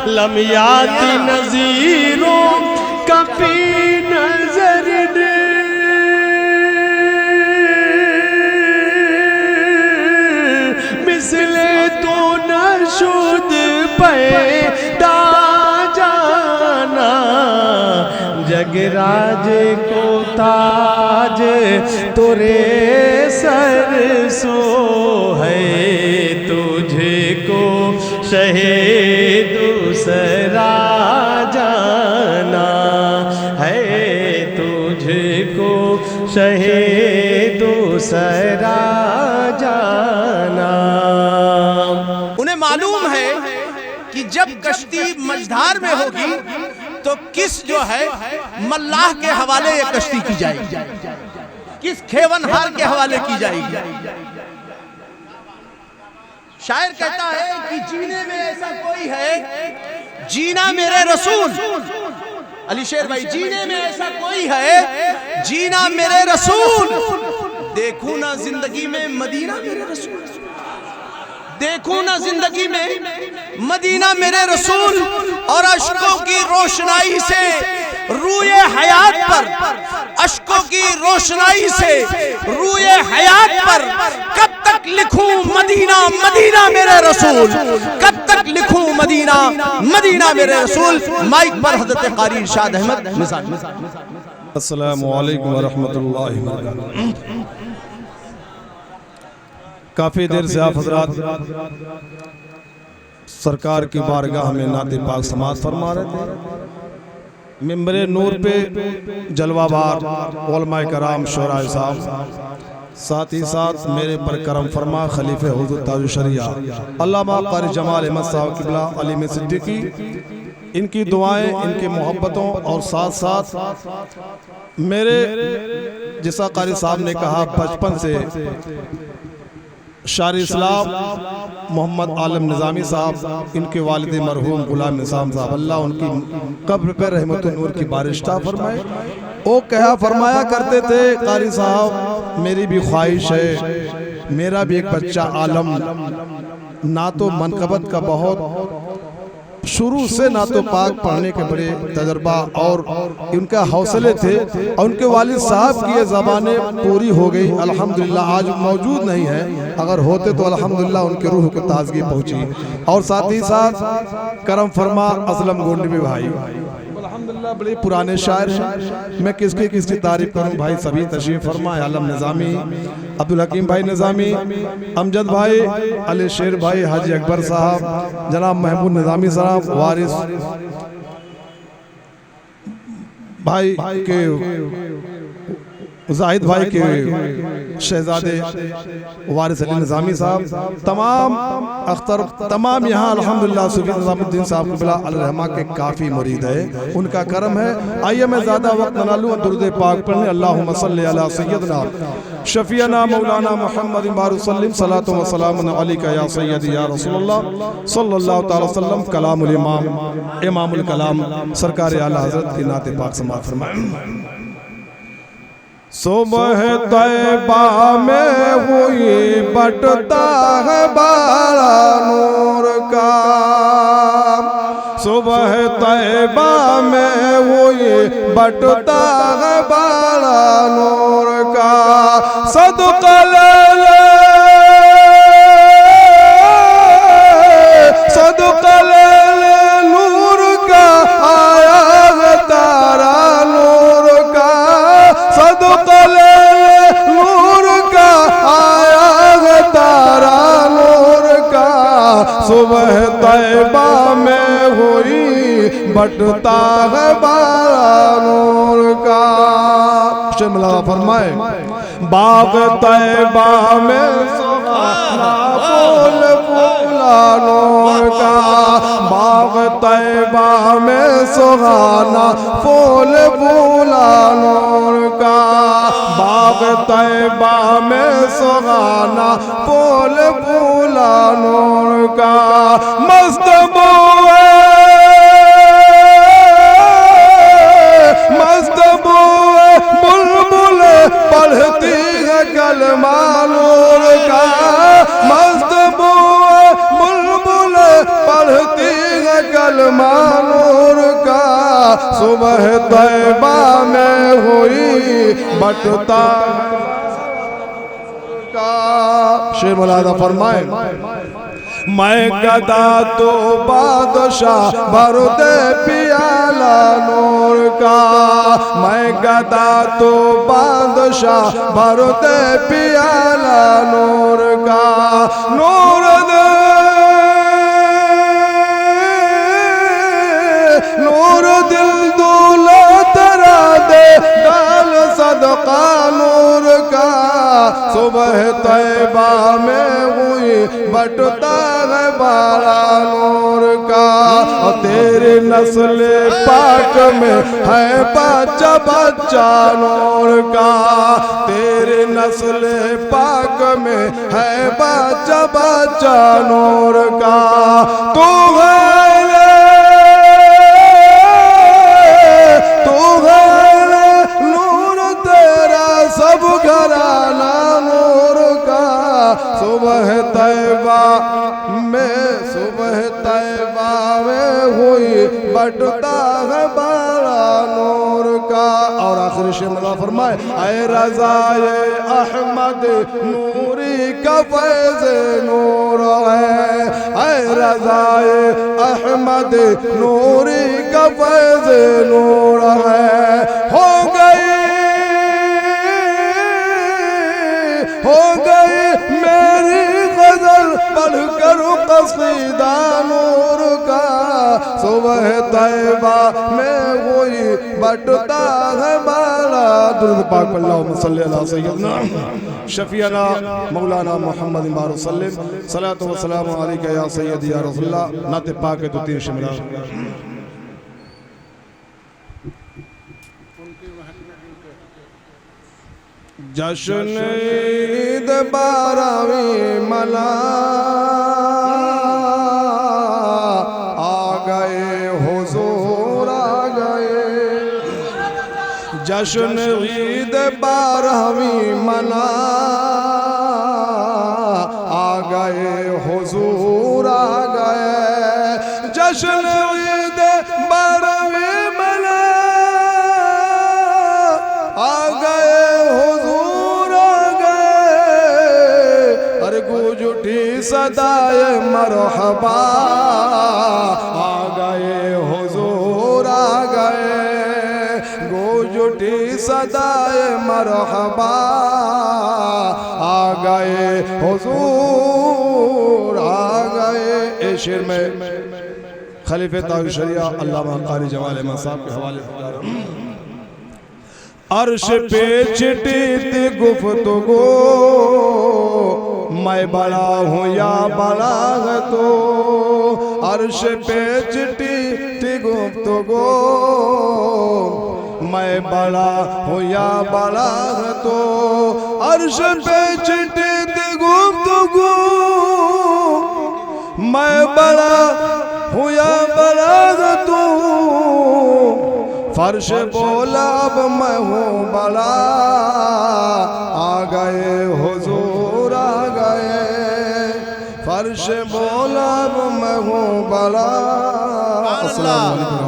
لم یاتی نظیروں کبھی نظر نے مثل تو نشد پیدا جانا جگراج کو تاج تورے سر سو ہے تجھے کو شہ دوسرا جانا ہے تجھے کو شہ دوسرا جانا۔ انہیں معلوم ہے کہ جب کشتی مجھدار میں ہوگی تو کس جو ہے ملاح کے حوالے یہ کشتی کی جائے گی، کس کھیون ہار کے حوالے کی جائے گی۔ شاعر کہتا ہے کہ جینے میں ایسا کوئی ہے جینا میرے رسول، علی شیر بھائی، جینے میں ایسا کوئی ہے جینا میرے رسول، دیکھوں نہ زندگی میں مدینہ میرے رسول، دیکھوں نہ زندگی میں مدینہ میرے رسول، اور اشکوں کی روشنائی سے روئے حیات پر، اشکوں کی روشنائی سے روئے حیات پر کب تک لکھوں مدینہ مدینہ میرے رسول، کب تک لکھوں مدینہ مدینہ میرے رسول۔ مائک پر حضرت قاری ارشاد احمد نظامی۔ السلام علیکم ورحمۃ اللہ وبرکاتہ۔ کافی دیر سے آپ حضرات سرکار کی بارگاہ میں نعت پاک سماعت فرما رہے تھے۔ ممبر نور پہ جلوہ بار علماء کرام شعراء صاحب، ساتھ ہی ساتھ میرے پر کرم فرما خلیفہ حضور تاج الشریعہ علامہ قاری جمال احمد صاحب قبلہ علیم صدیقی، ان کی دعائیں، ان کی محبتوں، اور ساتھ ساتھ میرے جیسا قاری صاحب نے کہا بچپن سے شاعر اسلام محمد عالم نظامی صاحب، ان کے والد مرحوم غلام نظام صاحب، اللہ ان کی قبر پر رحمت و نور کی بارش عطا فرمائے۔ وہ کہا فرمایا کرتے تھے قاری صاحب، میری بھی خواہش ہے میرا بھی ایک بچہ عالم، نہ تو منقبت کا بہت شروع سے نعت پاک پڑھنے کے بڑے تجربہ اور ان کا حوصلے تھے، اور ان کے والد صاحب کی یہ زبانیں پوری ہو گئی الحمدللہ۔ آج موجود نہیں ہے، اگر ہوتے تو الحمدللہ ان کے روح کو تازگی پہنچی۔ اور ساتھ ہی ساتھ کرم فرما اسلم گونڈوی بھائی، الحمدللہ بڑے پرانے شاعر ہیں، میں کس کی تعریف کروں بھائی، سبھی تشریف فرمائے، عالم نظامی، عبدالحکیم بھائی نظامی، امجد بھائی، علی شیر بھائی، حاجی اکبر صاحب، جناب محبوب نظامی صاحب، وارث بھائی کے زاہد بھائی کے شہزادے وارث علی نظامی صاحب، تمام اختر، تمام یہاں الحمدللہ صوفی نظام الدین صاحب قبلہ علیہ الرحمہ کے کافی مرید ہے، ان کا کرم ہے۔ آئیے میں زیادہ وقت نہ لوں، درود پاک پڑھنے، اللہم صلی علی سیدنا شفیعنا مولانا محمد بارو سلم، صلاۃ و سلام علیکہ یا سیدی یا رسول اللہ صلی اللہ تعالی وسلم۔ کلام الامام امام الکلام سرکار اعلیٰ حضرت کی نعت پاک سماعت فرمائیں۔ صبح طیبہ میں ہوئی بٹتا ہے بارہ نور کا، صبح طیبہ میں ہوئی بٹتا ہے بارہ نور کا، صدقہ لے لے صدقہ لے لے نور کا، آیا ہے تارا نور کا، صدقہ لے لے نور کا، آیا ہے تارا نور کا، صبح طیبہ میں ہوئی بٹتا ہے بارہ نور کا۔ شملہ فرمائے باغ طیبہ میں سہانا پھول پھولا نور کا، باغ طیبہ میں سہانا پھول پھولا نور کا، باغ طیبہ میں سہانا پھول پھولا نور کا، مست بوئے مست بوئے بلبل پڑھتی ہے کلمہ نور کا، مست بوئے بلبل پڑھتی ہے کلمہ نور کا صبح طیبہ میں ہوئی بٹتا کا شیر مولانا فرمائے میں گدا تو بادشاہ بھر دے پیالہ نور کا میں گدا تو بادشاہ بھر دے پیالہ نور کا نور دے نور دل دولت را دے ڈال صدقہ نور کا صبح طیبہ میں ہوئی بٹتا ہے بارہ نور کا اور تیرے نسل پاک میں ہے بچہ بچہ نور کا تیرے نسل پاک میں ہے بچہ بچہ نور کا تو نور تیرا سب گھرانہ نور کا صبح طیبہ میں ہوئی بٹتا ہے بارہ نور کا اور آخری شیء ملا فرمائے اے رضائے احمد نوری کا فیض نور ہے اے رضائے احمد نوری کا فیض نور ہے ہو گئی میری غزل پڑھ کر قصیدہ نور کا صبح طیبہ میں ہوئی بٹتا ہے بارہ درود پاک اللہم صلی اللہ سیدنا شفیعنا مولانا محمد بارک وسلم صلاۃ و سلام علیکہ یا سیدی یا رسول اللہ نعت پاک دو تین شمرا جشن عید بارہویں منا آ گئے حضور آ گئے جشن عید بارہویں منا آ گئے حضور آ گئے جشن عید بارہویں منا آ گئے گونج اٹھی صدائے مرحبا آ گئے حضور آ گئے گونج اٹھی صدائے مرحبا آ گئے حضور آ گئے اے شعر میں خلیفہ تاج شریعہ علامہ قاری جمال احمد صاحب کے حوالے عرش پہ چٹی تھی گفتگو میں بڑا ہوں یا بڑا ہے تو عرش پہ چٹی تھی گفتگو میں بڑا ہوں یا بڑا ہے تو عرش پہ چٹی تھی گفتگو میں بڑا ہوں یا بڑا ہے تو فرش بولا اب میں ہوں بڑا آ گئے حضور آ گئے فرش بولا اب میں ہوں بڑا السلام علیکم